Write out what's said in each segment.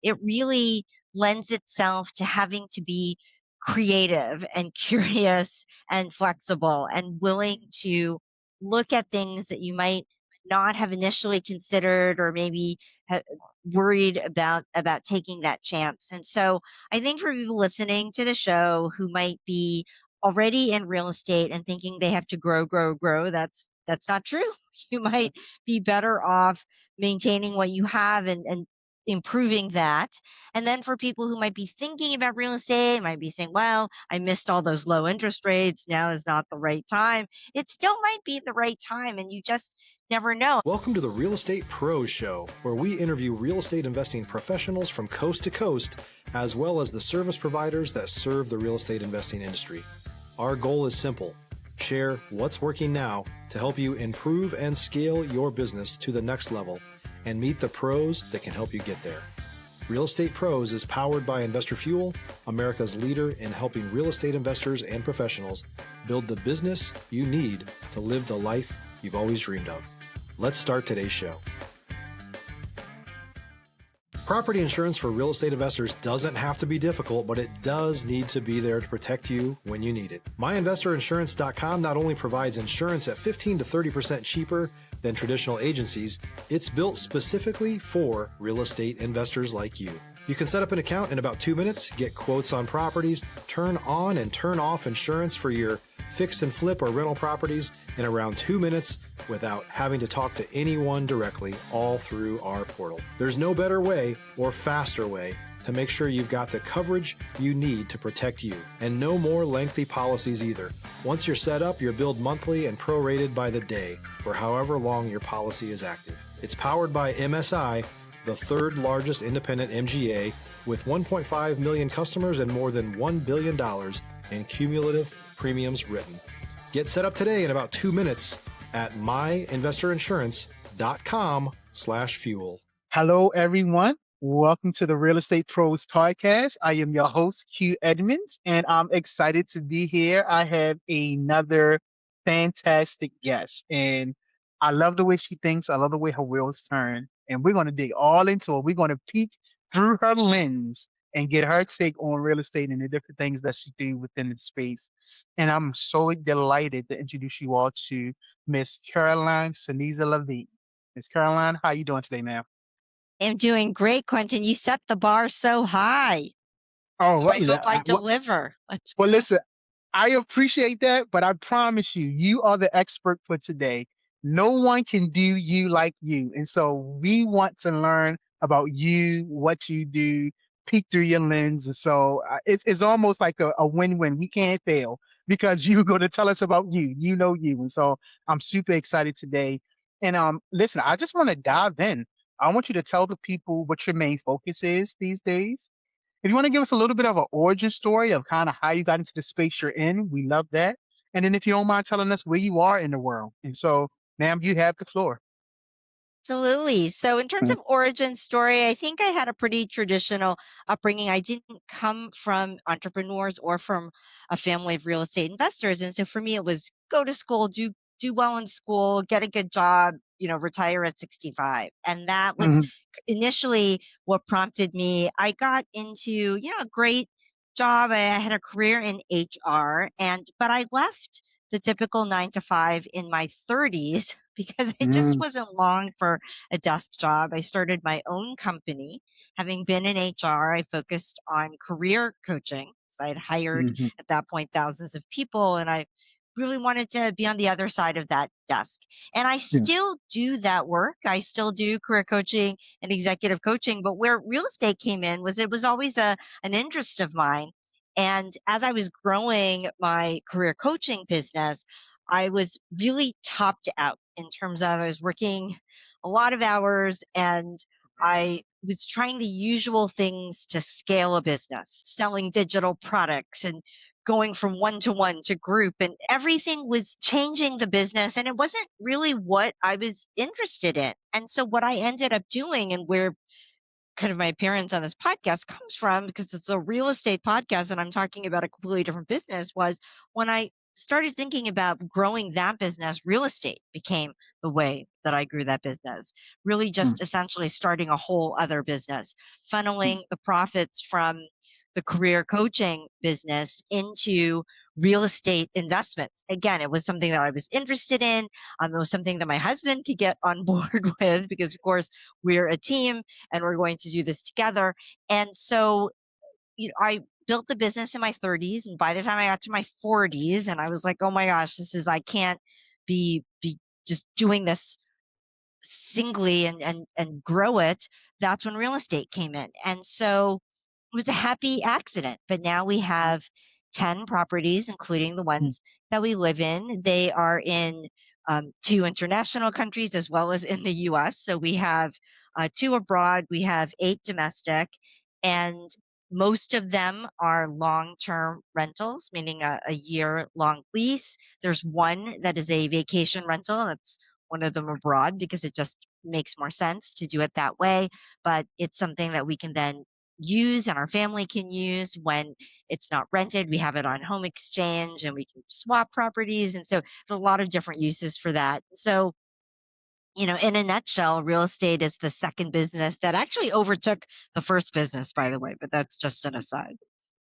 it really lends itself to having to be creative and curious and flexible and willing to look at things that you might not have initially considered or maybe worried about taking that chance. And so I think for people listening to the show who might be already in real estate and thinking they have to grow, that's not true. You might be better off maintaining what you have and improving that. And then for people who might be thinking about real estate, might be saying, well, I missed all those low interest rates. Now is not the right time. It still might be the right time, and you just never know. Welcome to the Real Estate Pros Show, where we interview real estate investing professionals from coast to coast, as well as the service providers that serve the real estate investing industry. Our goal is simple: share what's working now to help you improve and scale your business to the next level and meet the pros that can help you get there. Real Estate Pros is powered by Investor Fuel, America's leader in helping real estate investors and professionals build the business you need to live the life you've always dreamed of. Let's start today's show. Property insurance for real estate investors doesn't have to be difficult, but it does need to be there to protect you when you need it. MyInvestorInsurance.com not only provides insurance at 15 to 30% cheaper than traditional agencies, it's built specifically for real estate investors like you. You can set up an account in about 2 minutes, get quotes on properties, turn on and turn off insurance for your fix and flip or rental properties in around 2 minutes without having to talk to anyone directly, all through our portal. There's no better way or faster way to make sure you've got the coverage you need to protect you, and no more lengthy policies either. Once you're set up, you're billed monthly and prorated by the day for however long your policy is active. It's powered by MSI, the third largest independent MGA, with 1.5 million customers and more than $1 billion in cumulative premiums written. Get set up today in about 2 minutes at myinvestorinsurance.com/fuel. Hello, everyone. Welcome to the Real Estate Pros Podcast. I am your host, Hugh Edmonds, and I'm excited to be here. I have another fantastic guest, and I love the way she thinks. I love the way her wheels turn, and we're going to dig all into it. We're going to peek through her lens and get her take on real estate and the different things that she do within the space. And I'm so delighted to introduce you all to Miss Caroline Ceniza-Levine. Miss Caroline, how you doing today, ma'am? I'm doing great, Quentin. You set the bar so high. Oh, So I hope I deliver. well, listen, I appreciate that, but I promise you, you are the expert for today. No one can do you like you. And so we want to learn about you, what you do, peek through your lens. And so it's almost like a win-win. We can't fail because you're going to tell us about you. You know you. And so I'm super excited today. And listen, I just want to dive in. I want you to tell the people what your main focus is these days. If you want to give us a little bit of an origin story of kind of how you got into the space you're in, we love that. And then if you don't mind telling us where you are in the world. And so, ma'am, you have the floor. Absolutely. So in terms Mm. of origin story, I think I had a pretty traditional upbringing. I didn't come from entrepreneurs or from a family of real estate investors. And so for me, it was go to school, do well in school, get a good job, retire at 65. And that was Mhm. initially what prompted me. I got into, a great job. I had a career in HR, but I left the typical 9 to 5 in my 30s because I just Mm. wasn't long for a desk job. I started my own company. Having been in HR, I focused on career coaching. So I had hired Mhm. at that point thousands of people, and I really wanted to be on the other side of that desk. And I Yeah. still do that work. I still do career coaching and executive coaching, but where real estate came in was it was always an interest of mine. And as I was growing my career coaching business, I was really topped out in terms of I was working a lot of hours and I was trying the usual things to scale a business, selling digital products and going from one to group, and everything was changing the business and it wasn't really what I was interested in. And so what I ended up doing, and where kind of my appearance on this podcast comes from, because it's a real estate podcast and I'm talking about a completely different business, was when I started thinking about growing that business, real estate became the way that I grew that business. Really Mm, just essentially starting a whole other business, mm, funneling the profits from the career coaching business into real estate investments. Again, it was something that I was interested in. It was something that my husband could get on board with because, of course, we're a team and we're going to do this together. And so, I built the business in my 30s, and by the time I got to my 40s, and I was like, oh my gosh, I can't be just doing this singly and grow it. That's when real estate came in. And so it was a happy accident, but now we have 10 properties, including the mm, ones that we live in. They are in two international countries as well as in the US. So we have two abroad, we have eight domestic, and most of them are long term rentals, meaning a year long lease. There's one that is a vacation rental. That's one of them abroad because it just makes more sense to do it that way. But it's something that we can then use and our family can use when it's not rented. We have it on home exchange and we can swap properties. And so there's a lot of different uses for that. So, in a nutshell, real estate is the second business that actually overtook the first business, by the way, but that's just an aside.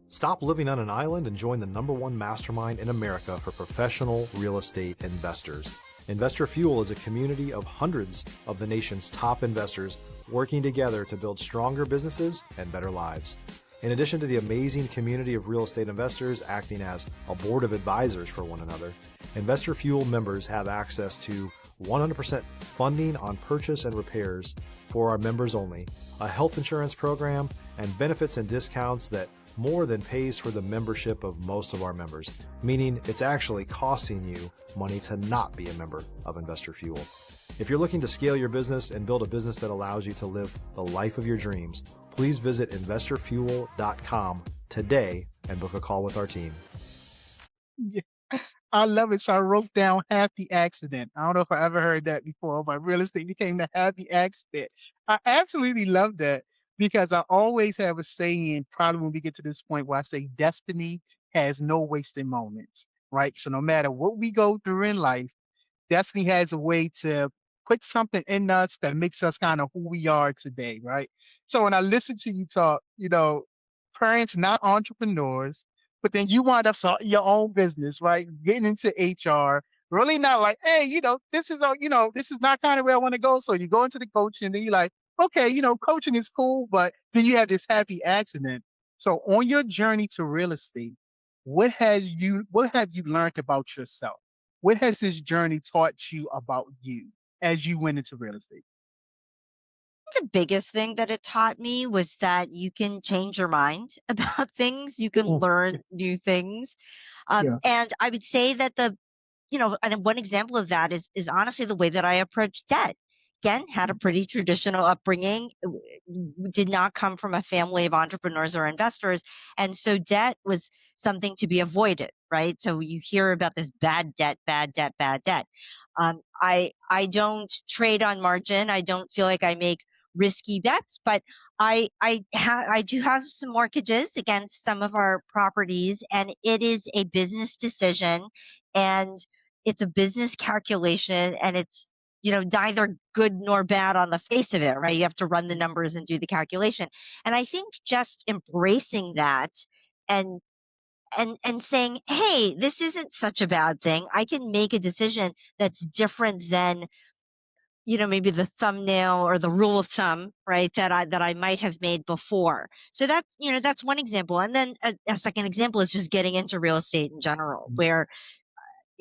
Stop living on an island and join the #1 mastermind in America for professional real estate investors. Investor Fuel is a community of hundreds of the nation's top investors working together to build stronger businesses and better lives. In addition to the amazing community of real estate investors acting as a board of advisors for one another, Investor Fuel members have access to 100% funding on purchase and repairs for our members only, a health insurance program, and benefits and discounts that more than pays for the membership of most of our members, meaning it's actually costing you money to not be a member of Investor Fuel. If you're looking to scale your business and build a business that allows you to live the life of your dreams, please visit investorfuel.com today and book a call with our team. yeah. I love it. So I wrote down happy accident. I don't know if I ever heard that before, but real estate became the happy accident. I absolutely love that because I always have a saying, probably when we get to this point where I say destiny has no wasted moments, right? So no matter what we go through in life, destiny has a way to put something in us that makes us kind of who we are today, right? So when I listen to you talk, parents not entrepreneurs, but then you wind up starting your own business, right? Getting into HR, really not like, hey, this is not kind of where I want to go. So you go into the coaching, and you're like, okay, coaching is cool, but then you have this happy accident. So on your journey to real estate, what have you learned about yourself? What has this journey taught you about you as you went into real estate? The biggest thing that it taught me was that you can change your mind about things, you can Oh, learn yeah, new things. yeah. And I would say that and one example of that is honestly the way that I approach debt. Again, had a Mm, pretty traditional upbringing, did not come from a family of entrepreneurs or investors, and so debt was something to be avoided, right? So you hear about this bad debt, bad debt, bad debt. I don't trade on margin. I don't feel like I make risky bets, but I do have some mortgages against some of our properties, and it is a business decision, and it's a business calculation, and it's neither good nor bad on the face of it, right? You have to run the numbers and do the calculation, and I think just embracing that and and saying, hey, this isn't such a bad thing. I can make a decision that's different than maybe the thumbnail or the rule of thumb, right? That I might have made before. So that's one example. And then a second example is just getting into real estate in general, mm, where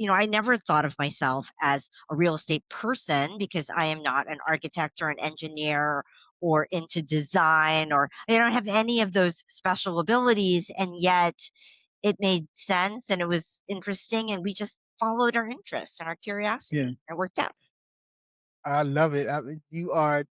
I never thought of myself as a real estate person because I am not an architect or an engineer or into design, or I don't have any of those special abilities. And yet it made sense and it was interesting, and we just followed our interest and our yeah. curiosity. It worked out. I love it. You are,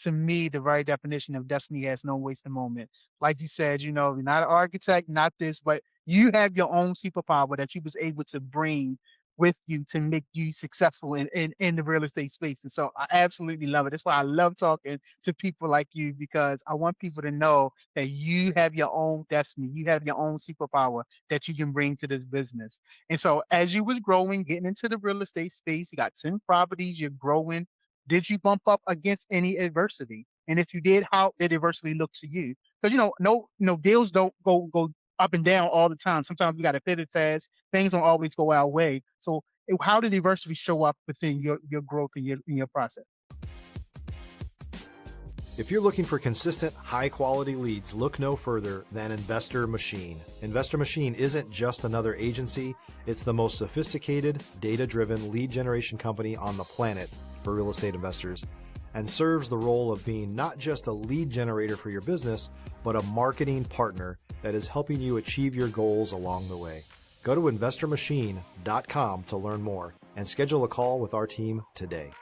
to me, the right definition of destiny has no wasted moment. Like you said, you're not an architect, not this, but you have your own superpower that you was able to bring with you to make you successful in the real estate space. And so I absolutely love it. That's why I love talking to people like you, because I want people to know that you have your own destiny. You have your own superpower that you can bring to this business. And so as you was growing, getting into the real estate space, you got 10 properties, you're growing. Did you bump up against any adversity? And if you did, how did adversity look to you? Because no deals don't go up and down all the time. Sometimes we got to pivot fast. Things don't always go our way. So how did adversity show up within your growth and your process? If you're looking for consistent, high-quality leads, look no further than Investor Machine. Investor Machine isn't just another agency, it's the most sophisticated, data-driven lead generation company on the planet for real estate investors, and serves the role of being not just a lead generator for your business, but a marketing partner that is helping you achieve your goals along the way. Go to investormachine.com to learn more and schedule a call with our team today.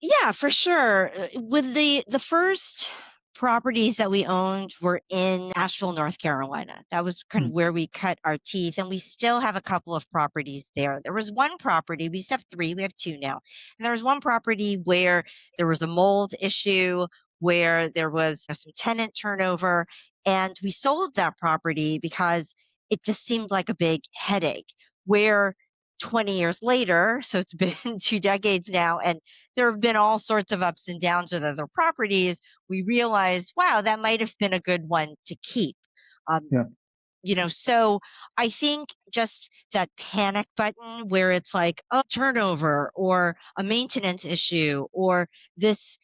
Yeah, for sure. With the first properties that we owned were in Asheville, North Carolina. That was kind of Mm, where we cut our teeth, and we still have a couple of properties there. There was one property, we used to have three, we have two now. And there was one property where there was a mold issue, where there was some tenant turnover, and we sold that property because it just seemed like a big headache. Where 20 years later, so it's been 2 decades now, and there have been all sorts of ups and downs with other properties, we realized, wow, that might have been a good one to keep. Um, yeah. so I think just that panic button where it's like, oh, turnover or a maintenance issue or this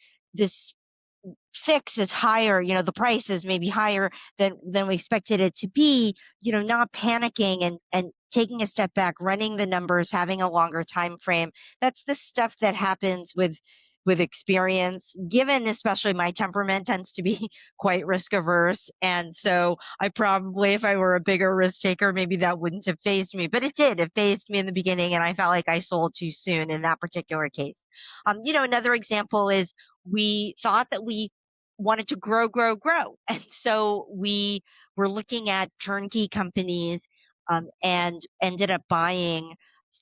fix is higher, the price is maybe higher than we expected it to be, not panicking and taking a step back, running the numbers, having a longer time frame. That's the stuff that happens with experience. Given especially my temperament tends to be quite risk averse. And so I probably, if I were a bigger risk taker, maybe that wouldn't have phased me. But it did. It phased me in the beginning, and I felt like I sold too soon in that particular case. Another example is we thought that we wanted to grow, grow, grow. And so we were looking at turnkey companies, and ended up buying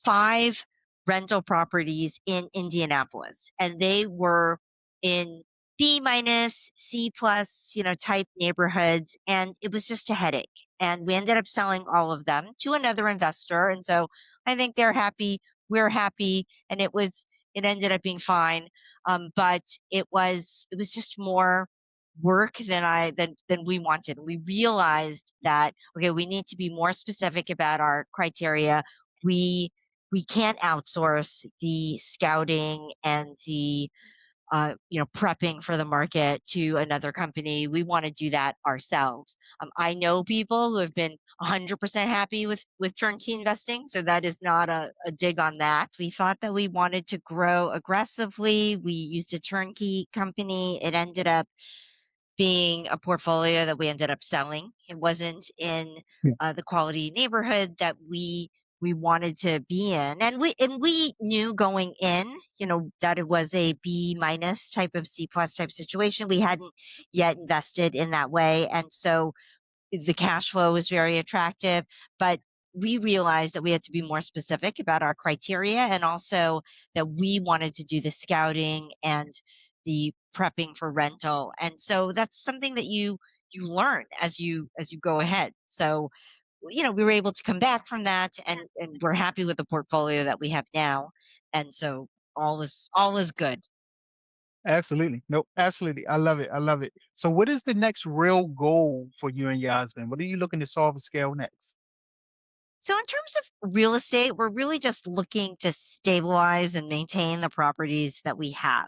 5 rental properties in Indianapolis. And they were in B minus, C plus, type neighborhoods. And it was just a headache. And we ended up selling all of them to another investor. And so I think they're happy. We're happy. And it ended up being fine. But it was just more work than we wanted. We realized that, okay, we need to be more specific about our criteria. We can't outsource the scouting and the prepping for the market to another company. We want to do that ourselves. I know people who have been 100% happy with turnkey investing, so that is not a dig on that. We thought that we wanted to grow aggressively. We used a turnkey company. It ended up being a portfolio that we ended up selling. It wasn't in Yeah. the quality neighborhood that we wanted to be in, and we knew going in, that it was a B minus type of C plus type situation. We hadn't yet invested in that way, and so the cash flow was very attractive, but we realized that we had to be more specific about our criteria, and also that we wanted to do the scouting and the prepping for rental. And so that's something that you learn as you go ahead. So, we were able to come back from that, and we're happy with the portfolio that we have now. And so all is good. Absolutely. Nope. Absolutely. I love it. I love it. So what is the next real goal for you and your husband? What are you looking to solve and scale next? So in terms of real estate, we're really just looking to stabilize and maintain the properties that we have.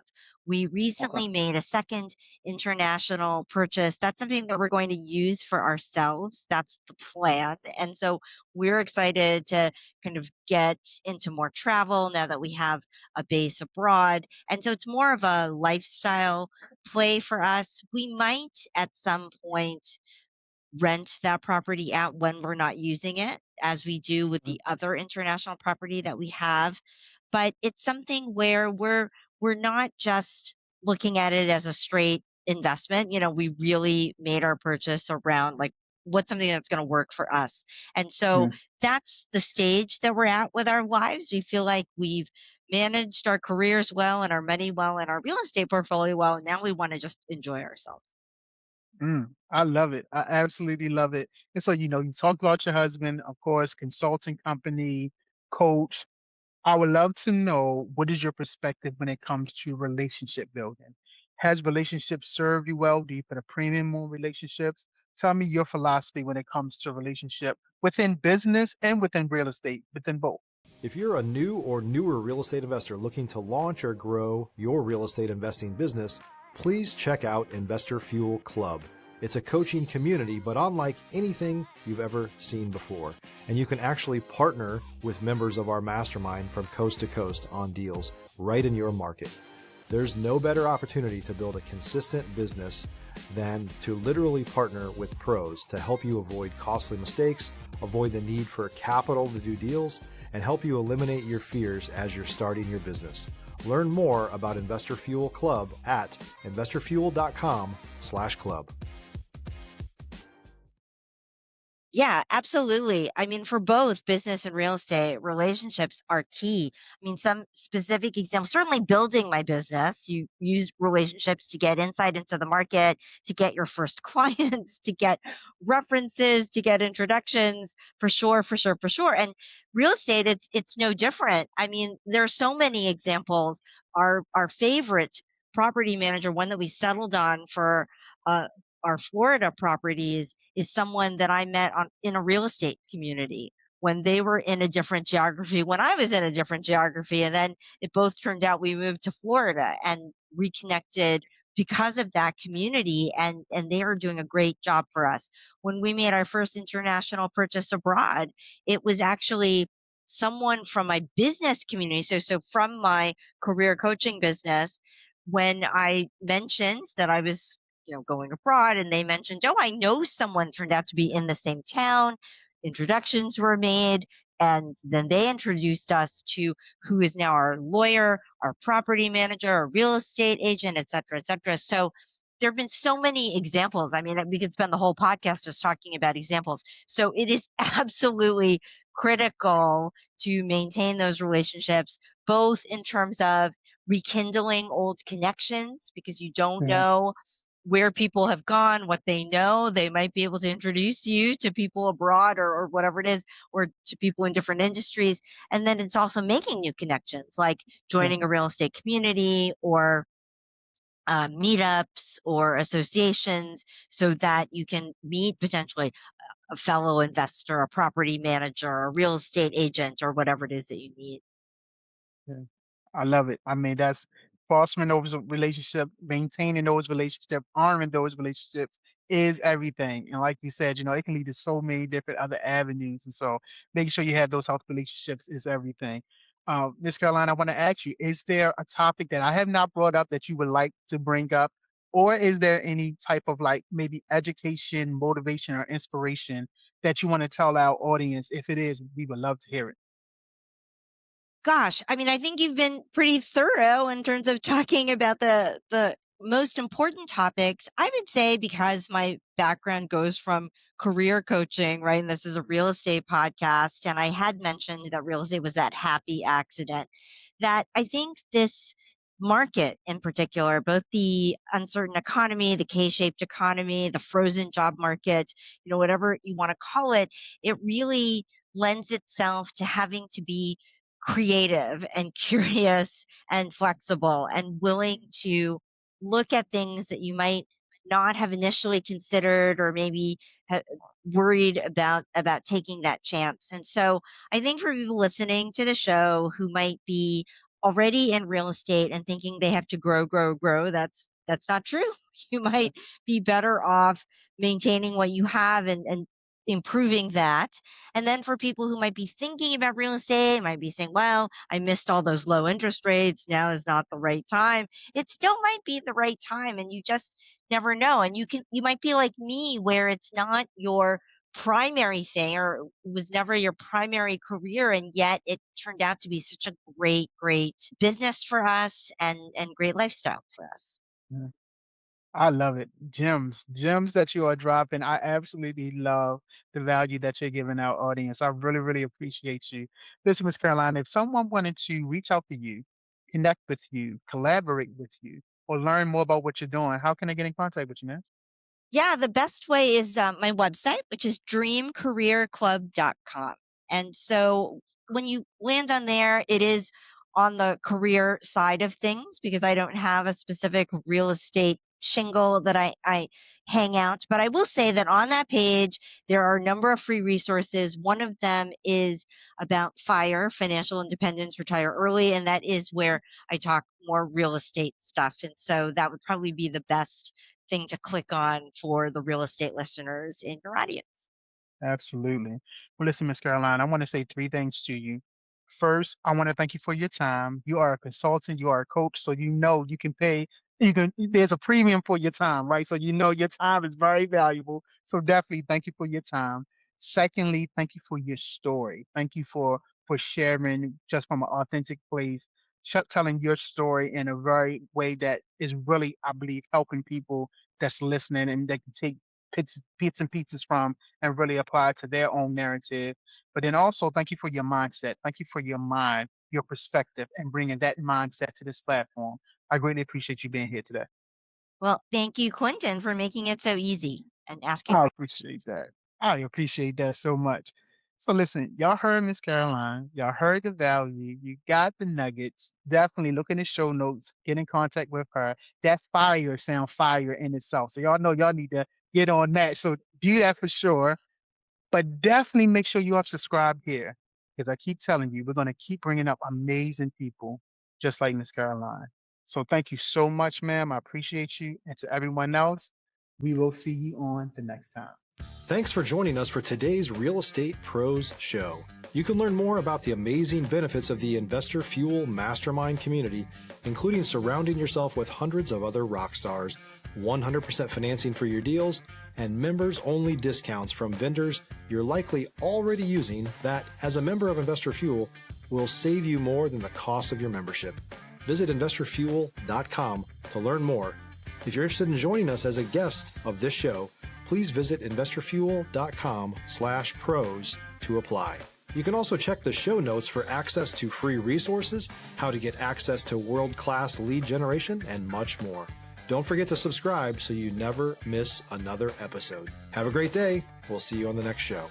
We Okay. recently made a second international purchase. That's something that we're going to use for ourselves. That's the plan. And so we're excited to kind of get into more travel now that we have a base abroad. And so it's more of a lifestyle play for us. We might at some point rent that property out when we're not using it, as we do with Mhm. the other international property that we have. But it's something where we're not just looking at it as a straight investment. We really made our purchase around like what's something that's going to work for us. And so Yeah. that's the stage that we're at with our lives. We feel like we've managed our careers well and our money well and our real estate portfolio well. And now we want to just enjoy ourselves. I love it. I absolutely love it. And so, you talked about your husband, of course, consulting company, coach. I would love to know, what is your perspective when it comes to relationship building? Has relationships served you well? Do you put a premium on relationships? Tell me your philosophy when it comes to relationship within business and within real estate, within both. If you're a new or newer real estate investor looking to launch or grow your real estate investing business, please check out Investor Fuel Club. It's a coaching community, but unlike anything you've ever seen before. And you can actually partner with members of our mastermind from coast to coast on deals right in your market. There's no better opportunity to build a consistent business than to literally partner with pros to help you avoid costly mistakes, avoid the need for capital to do deals, and help you eliminate your fears as you're starting your business. Learn more about Investor Fuel Club at investorfuel.com/club. Yeah, absolutely. I mean, for both business and real estate, relationships are key. I mean, some specific examples, certainly building my business, you use relationships to get insight into the market, to get your first clients, to get references, to get introductions, for sure, for sure, for sure. And real estate, it's no different. I mean, there are so many examples. Our favorite property manager, one that we settled on for uh, our Florida properties, is someone that I met in a real estate community when they were in a different geography, when I was in a different geography. And then it both turned out we moved to Florida and reconnected because of that community. And they are doing a great job for us. When we made our first international purchase abroad, it was actually someone from my business community. So from my career coaching business, when I mentioned that I was going abroad, and they mentioned, oh, I know someone, turned out to be in the same town. Introductions were made, and then they introduced us to who is now our lawyer, our property manager, our real estate agent, et cetera, et cetera. So there have been so many examples. I mean, we could spend the whole podcast just talking about examples. So it is absolutely critical to maintain those relationships, both in terms of rekindling old connections, because you don't Yeah. know where people have gone, what they know. They might be able to introduce you to people abroad, or whatever it is, or to people in different industries. And then it's also making new connections, like Yeah. joining a real estate community, or meetups or associations, so that you can meet potentially a fellow investor, a property manager, a real estate agent, or whatever it is that you need. Yeah. I love it. I mean, that's fostering those relationships, maintaining those relationships, honoring those relationships is everything. And like you said, it can lead to so many different other avenues. And so making sure you have those healthy relationships is everything. Miss Caroline, I want to ask you, is there a topic that I have not brought up that you would like to bring up? Or is there any type of, like, maybe education, motivation, or inspiration that you want to tell our audience? If it is, we would love to hear it. Gosh, I mean, I think you've been pretty thorough in terms of talking about the most important topics. I would say, because my background goes from career coaching, right? And this is a real estate podcast, and I had mentioned that real estate was that happy accident, that I think this market in particular, both the uncertain economy, the K-shaped economy, the frozen job market, whatever you want to call it, it really lends itself to having to be creative and curious and flexible and willing to look at things that you might not have initially considered, or maybe worried about taking that chance. And so I think for people listening to the show who might be already in real estate and thinking they have to grow, grow, grow, that's not true. You might be better off maintaining what you have, and improving that. And then for people who might be thinking about real estate, might be saying, well, I missed all those low interest rates. Now is not the right time. It still might be the right time, and you just never know. And you might be like me, where it's not your primary thing, or was never your primary career, and yet it turned out to be such a great, great business for us, and great lifestyle for us. Yeah. I love it. Gems that you are dropping. I absolutely love the value that you're giving our audience. I really, really appreciate you. Listen, Miss Caroline, if someone wanted to reach out to you, connect with you, collaborate with you, or learn more about what you're doing, how can they get in contact with you, man? Yeah, the best way is my website, which is dreamcareerclub.com. And so when you land on there, it is on the career side of things because I don't have a specific real estate shingle that I hang out. But I will say that on that page, there are a number of free resources. One of them is about FIRE, financial independence, retire early. And that is where I talk more real estate stuff. And so that would probably be the best thing to click on for the real estate listeners in your audience. Absolutely. Well, listen, Miss Caroline, I want to say three things to you. First, I want to thank you for your time. You are a consultant, you are a coach, so you know you can pay, there's a premium for your time, right? So you know your time is very valuable. So definitely thank you for your time. Secondly, thank you for your story. Thank you for sharing just from an authentic place, telling your story in a very way that is really, I believe, helping people that's listening and they can take bits and pieces from and really apply it to their own narrative. But then also, thank you for your mindset. Thank you for your mind, your perspective, and bringing that mindset to this platform. I greatly appreciate you being here today. Well, thank you, Quentin, for making it so easy and asking I great. appreciate that. I appreciate that so much. So listen, y'all heard Miss Caroline. Y'all heard the value. You got the nuggets. Definitely look in the show notes. Get in contact with her. That fire sound fire in itself. So y'all know y'all need to get on that. So do that for sure. But definitely make sure you are subscribed here because I keep telling you, we're going to keep bringing up amazing people just like Miss Caroline. So thank you so much, ma'am. I appreciate you. And to everyone else, we will see you on the next time. Thanks for joining us for today's Real Estate Pros Show. You can learn more about the amazing benefits of the Investor Fuel Mastermind community, including surrounding yourself with hundreds of other rock stars, 100% financing for your deals, and members-only discounts from vendors you're likely already using that, as a member of Investor Fuel, will save you more than the cost of your membership. Visit investorfuel.com to learn more. If you're interested in joining us as a guest of this show, please visit investorfuel.com/pros to apply. You can also check the show notes for access to free resources, how to get access to world-class lead generation, and much more. Don't forget to subscribe so you never miss another episode. Have a great day. We'll see you on the next show.